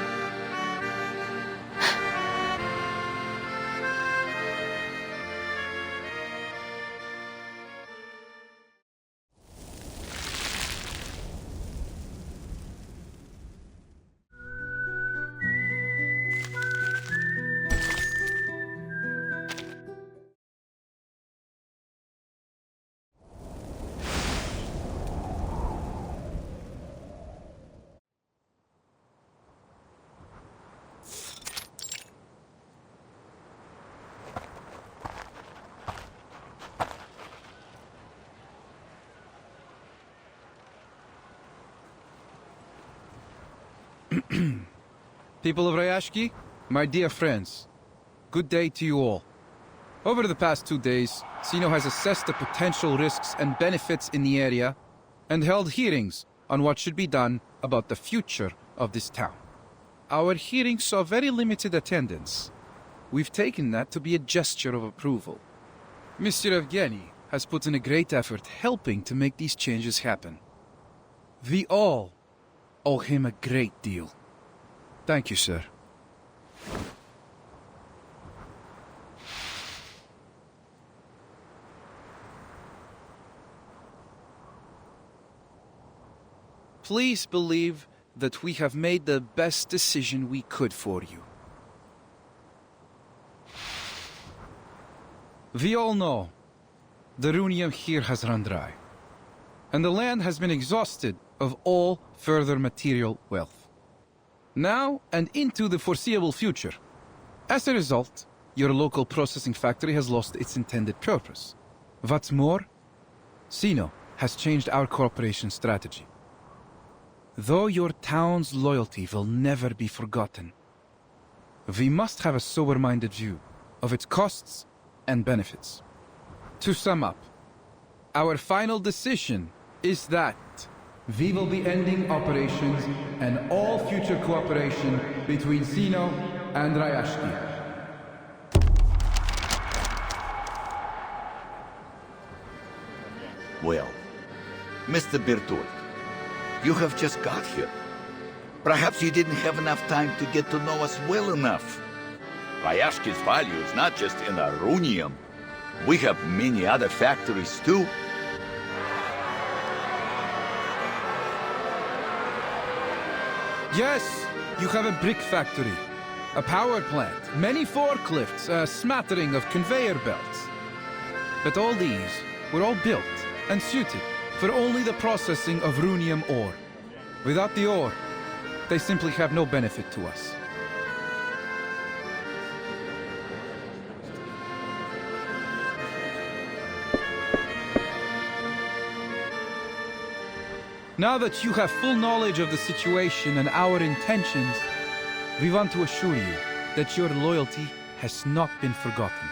People of Rayashki, my dear friends, good day to you all. Over the past 2 days, Zeno has assessed the potential risks and benefits in the area and held hearings on what should be done about the future of this town. Our hearings saw very limited attendance. We've taken that to be a gesture of approval. Mr. Evgeny has put in a great effort helping to make these changes happen. We all owe him a great deal. Thank you, sir. Please believe that we have made the best decision we could for you. We all know the runium here has run dry, and the land has been exhausted of all further material wealth. Now and into the foreseeable future. As a result, your local processing factory has lost its intended purpose. What's more, Zeno has changed our cooperation strategy. Though your town's loyalty will never be forgotten, we must have a sober-minded view of its costs and benefits. To sum up, our final decision is that we will be ending operations and all future cooperation between Zeno and Rayashki. Well, Mr. Bertolt, you have just got here. Perhaps you didn't have enough time to get to know us well enough. Rayashki's value is not just in our runium. We have many other factories too. Yes, you have a brick factory, a power plant, many forklifts, a smattering of conveyor belts. But all these were all built and suited for only the processing of runium ore. Without the ore, they simply have no benefit to us. Now that you have full knowledge of the situation and our intentions, we want to assure you that your loyalty has not been forgotten.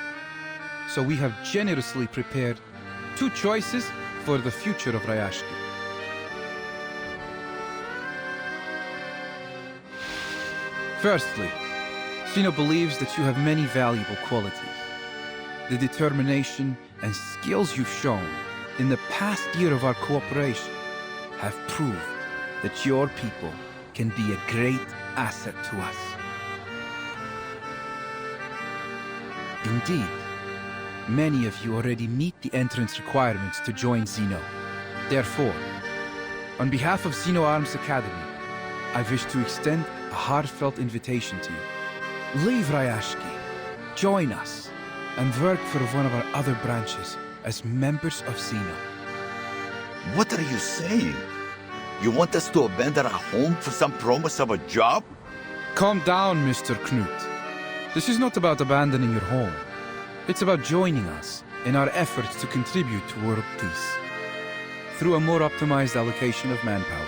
So we have generously prepared 2 choices for the future of Rayashki. Firstly, Sino believes that you have many valuable qualities. The determination and skills you've shown in the past year of our cooperation have proved that your people can be a great asset to us. Indeed, many of you already meet the entrance requirements to join Xeno. Therefore, on behalf of Xeno Arms Academy, I wish to extend a heartfelt invitation to you. Leave Rayashki, join us, and work for one of our other branches as members of Xeno. What are you saying? You want us to abandon our home for some promise of a job? Calm down, Mr. Knut. This is not about abandoning your home. It's about joining us in our efforts to contribute to world peace through a more optimized allocation of manpower.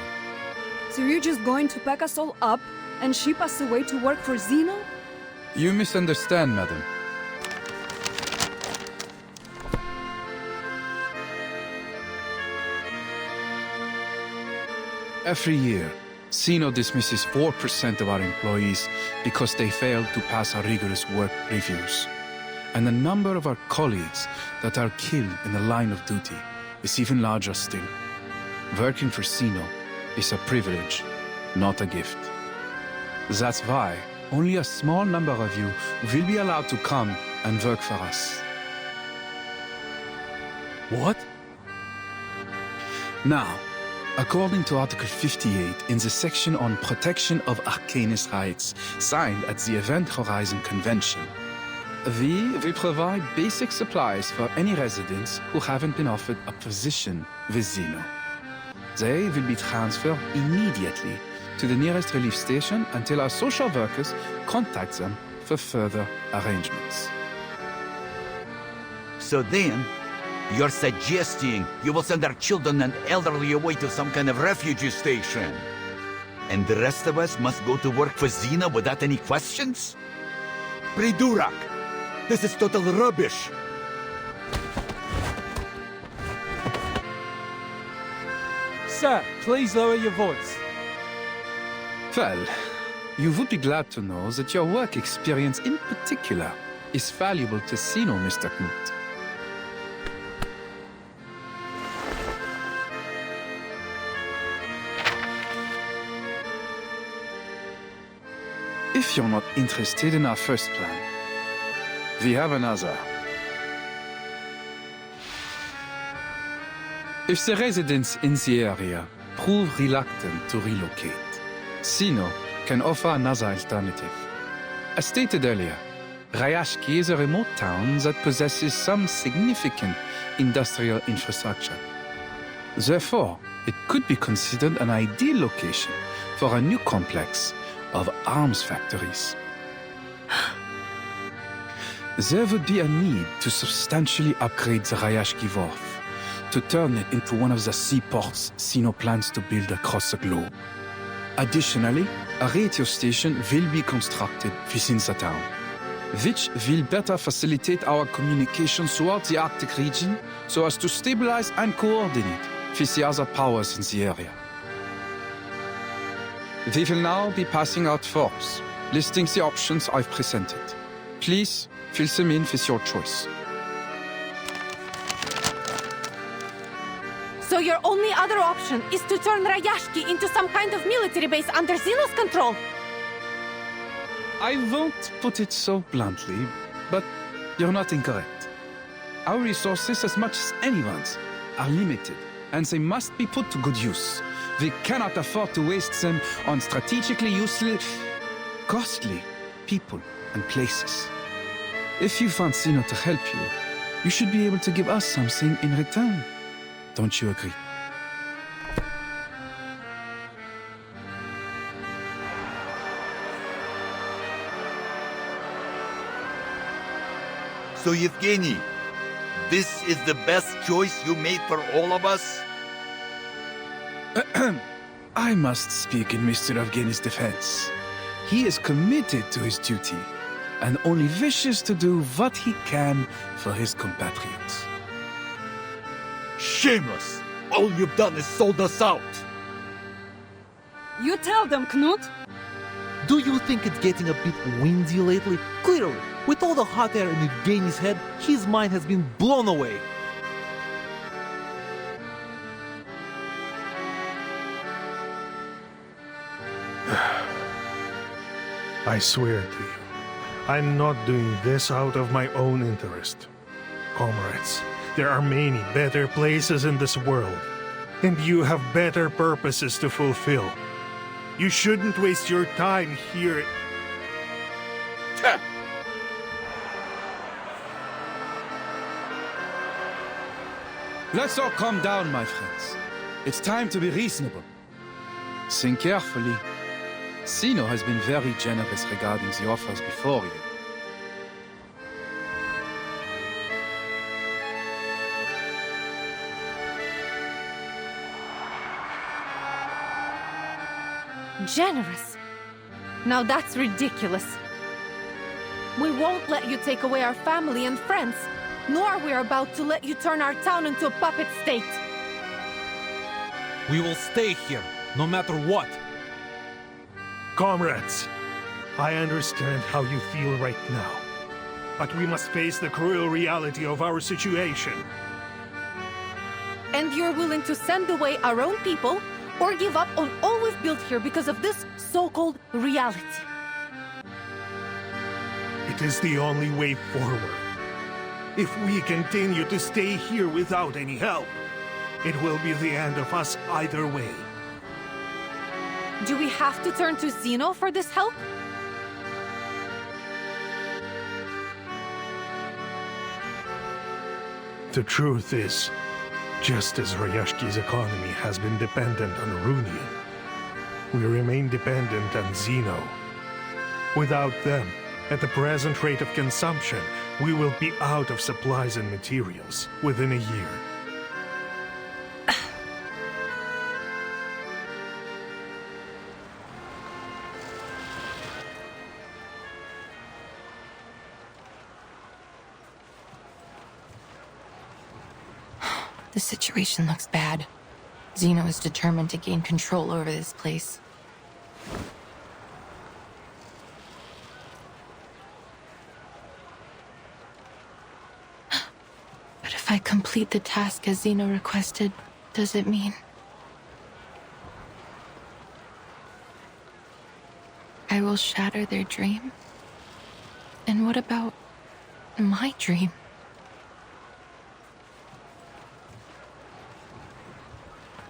So you're just going to pack us all up and ship us away to work for Xeno? You misunderstand, madam. Every year, Xeno dismisses 4% of our employees because they failed to pass our rigorous work reviews. And the number of our colleagues that are killed in the line of duty is even larger still. Working for Xeno is a privilege, not a gift. That's why only a small number of you will be allowed to come and work for us. What? Now, according to Article 58 in the section on protection of Arcanist rights, signed at the Event Horizon Convention, we will provide basic supplies for any residents who haven't been offered a position with Xeno. They will be transferred immediately to the nearest relief station until our social workers contact them for further arrangements. So then, you're suggesting you will send our children and elderly away to some kind of refugee station? And the rest of us must go to work for Xena without any questions? Pridurak! This is total rubbish! Sir, please lower your voice. Well, you would be glad to know that your work experience in particular is valuable to Xeno, Mr. Knut. If you're not interested in our first plan, we have another. If the residents in the area prove reluctant to relocate, Xeno can offer another alternative. As stated earlier, Rayashki is a remote town that possesses some significant industrial infrastructure. Therefore, it could be considered an ideal location for a new complex of arms factories. There would be a need to substantially upgrade the Rayashki Wharf, to turn it into one of the seaports Xeno plans to build across the globe. Additionally, a radio station will be constructed within the town, which will better facilitate our communication throughout the Arctic region so as to stabilize and coordinate with the other powers in the area. We will now be passing out forms, listing the options I've presented. Please fill them in with your choice. So your only other option is to turn Rayashki into some kind of military base under Xeno's control? I won't put it so bluntly, but you're not incorrect. Our resources, as much as anyone's, are limited, and they must be put to good use. We cannot afford to waste them on strategically useless, costly people and places. If you want Xeno to help you, you should be able to give us something in return. Don't you agree? So Yevgeny, this is the best choice you made for all of us? I must speak in Mr. Evgeny's defense. He is committed to his duty, and only wishes to do what he can for his compatriots. Shameless! All you've done is sold us out! You tell them, Knut. Do you think it's getting a bit windy lately? Clearly, with all the hot air in Evgeny's head, his mind has been blown away. I swear to you, I'm not doing this out of my own interest. Comrades, there are many better places in this world, and you have better purposes to fulfill. You shouldn't waste your time here. Let's all calm down, my friends. It's time to be reasonable. Think carefully. Zeno has been very generous regarding the offers before you. Generous? Now that's ridiculous. We won't let you take away our family and friends, nor we're about to let you turn our town into a puppet state. We will stay here, no matter what. Comrades, I understand how you feel right now, but we must face the cruel reality of our situation. And you're willing to send away our own people, or give up on all we've built here because of this so-called reality? It is the only way forward. If we continue to stay here without any help, it will be the end of us either way. Do we have to turn to Zeno for this help? The truth is, just as Rayashki's economy has been dependent on Runion, we remain dependent on Zeno. Without them, at the present rate of consumption, we will be out of supplies and materials within a year. The situation looks bad. Zeno is determined to gain control over this place. But if I complete the task as Zeno requested, does it mean I will shatter their dream? And what about my dream?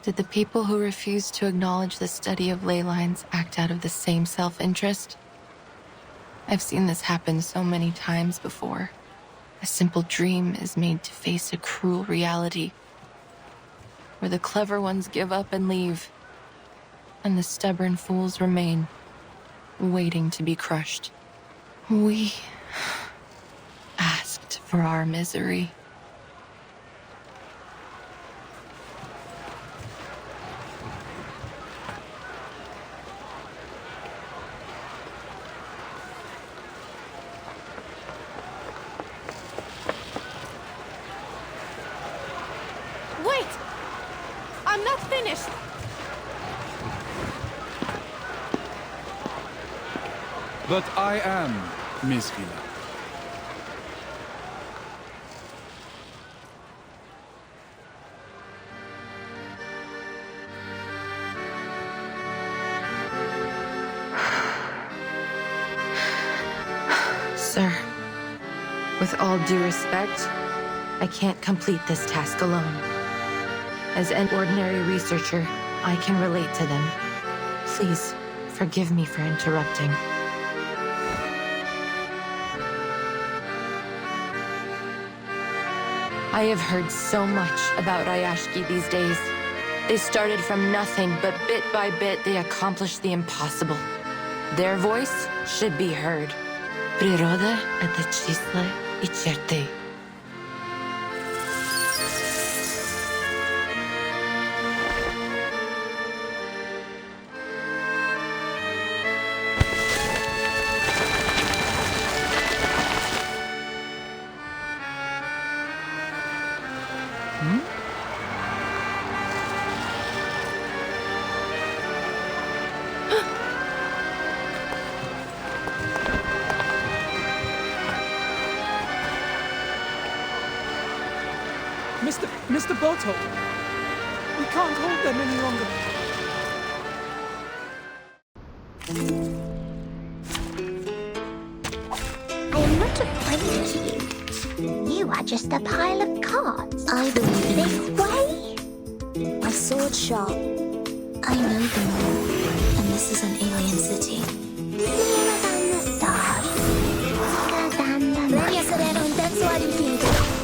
Did the people who refused to acknowledge the study of ley lines act out of the same self-interest? I've seen this happen so many times before. A simple dream is made to face a cruel reality, where the clever ones give up and leave, and the stubborn fools remain, waiting to be crushed. We asked for our misery. But I am Miss Villa. Sir, with all due respect, I can't complete this task alone. As an ordinary researcher, I can relate to them. Please, forgive me for interrupting. I have heard so much about Rayashki these days. They started from nothing, but bit by bit they accomplished the impossible. Their voice should be heard. Природа — это числа и черты. Mr. Boto, we can't hold them any longer. I am not afraid of you. You are just a pile of cards. I believe this way. My sword sharp. I know them all, and this is an alien city. Nearer than the stars, bigger than the night. Voglio essere un terzo all'infinito.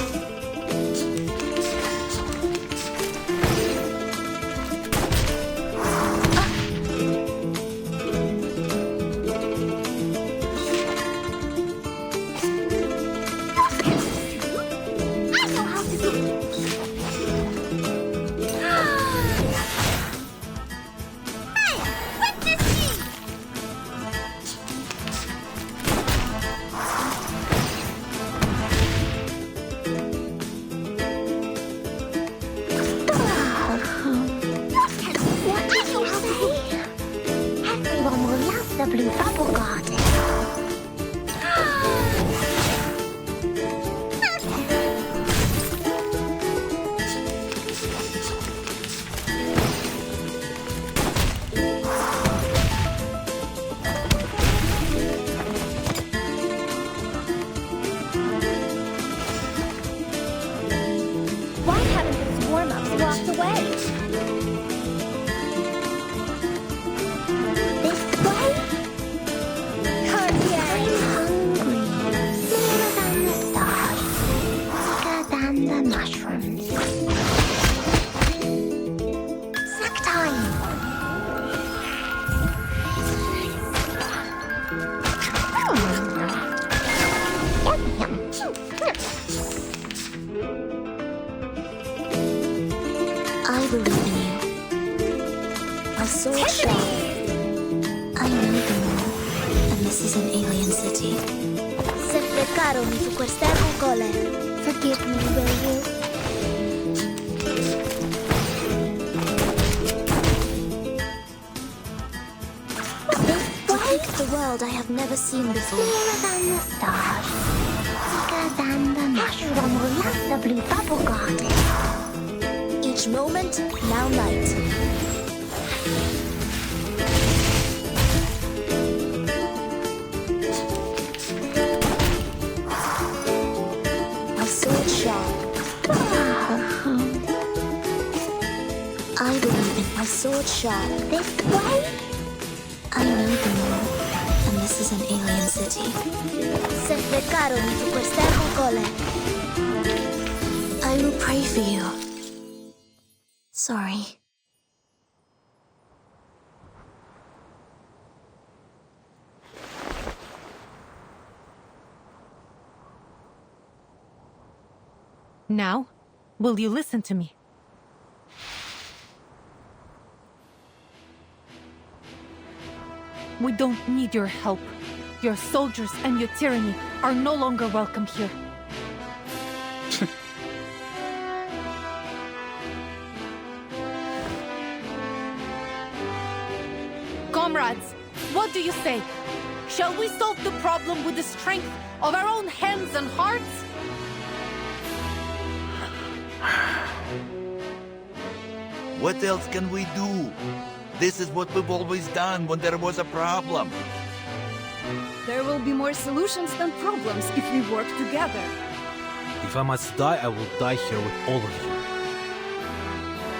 The blue bubble garden. Why haven't those warm-ups walked away? I believe in you. My sword sharp. I know them all, and this is an alien city. Se frecarono su quest'erbo gole. Forgive me, will you? This the world I have never seen before. Nearer than the stars, bigger than the mushroom will love the blue bubble garden. Each moment, now night. My sword sharp. I believe in my sword sharp. This way? I know them all, and this is an alien city. Se frecarono su quest'erbo gole. I will pray for you. Sorry. Now, will you listen to me? We don't need your help. Your soldiers and your tyranny are no longer welcome here. Comrades, what do you say? Shall we solve the problem with the strength of our own hands and hearts? What else can we do? This is what we've always done when there was a problem. There will be more solutions than problems if we work together. If I must die, I will die here with all of you.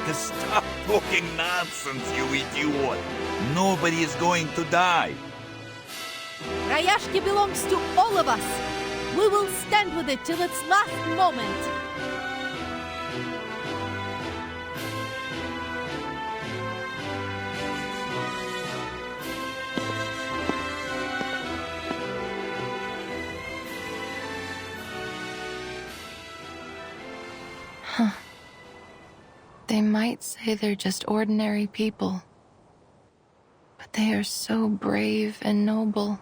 Just stop talking nonsense, you idiot! Nobody is going to die. Rayashki belongs to all of us. We will stand with it till its last moment. They might say they're just ordinary people, but they are so brave and noble.